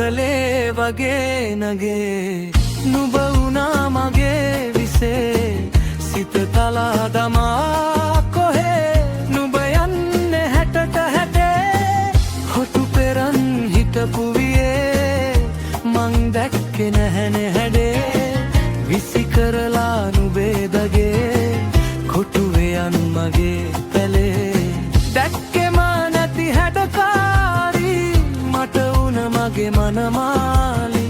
රාකලේ වගේ නගේ නුඹ වුණා මගේ විසේ සිත තලා දමා කොහේ නුඹ යන්නේ හැටට හැටේ හොටු පෙරන් හිටපු වියේ මං දැක්කේ නැහැනේ හැඩේ විසි කරලා නුඹේ දගේ කොටුවේ යන් මගේ පැලේ දැක්කේ මා නැති හැඩකාරී මට උන මගේ මනමාලි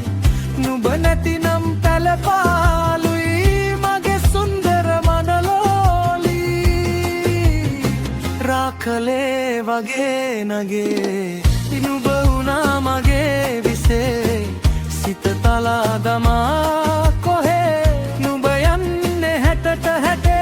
නුඹ නැතිනම් පැලපාලුයි මගේ සුන්දර මනලෝලි රාකලේ වගේ නගේ නුඹ වුණා මගේ විසේ සිත තලා දමා කොහේ නුඹ යන්නේ හැටට හැටේ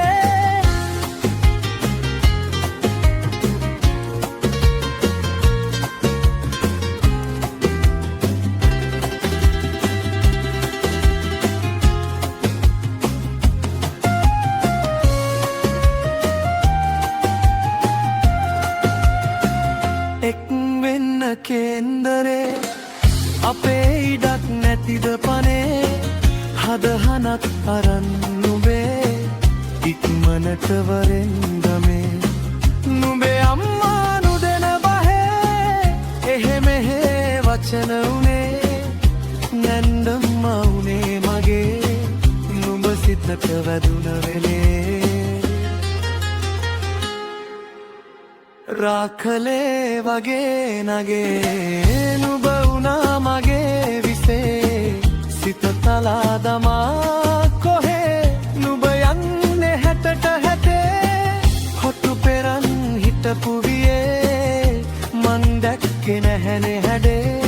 එක් වෙන්න කේන්දරේ අපේ ඉඩක් නැතිද පනේ හදහනක් අරන් නුඹේ ඉක්මනට වරෙන්දමේ නුඹේ අම්මා නුදෙන බහේ එහෙ මෙහෙ වචන උනේ නැන්දම්ම උනේ මගේ නුඹ සිතට වැදුන වෙලේ රාකලේ වගේ නගේ නුඹ වුණා මගේ විසේ සිත තලා දමා කොහේ නුඹ යන්නේ හැටට හැටේ හොටු පෙරන් හිටපු වියේ මං දැක්කේ නැහැනේ හැඩේ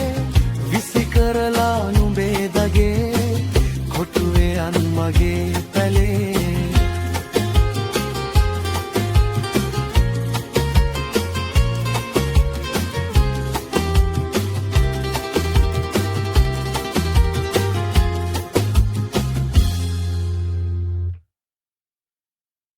විසි කරලා නුඹේ දගේ කොටුවේ යන් මගේ පැලේ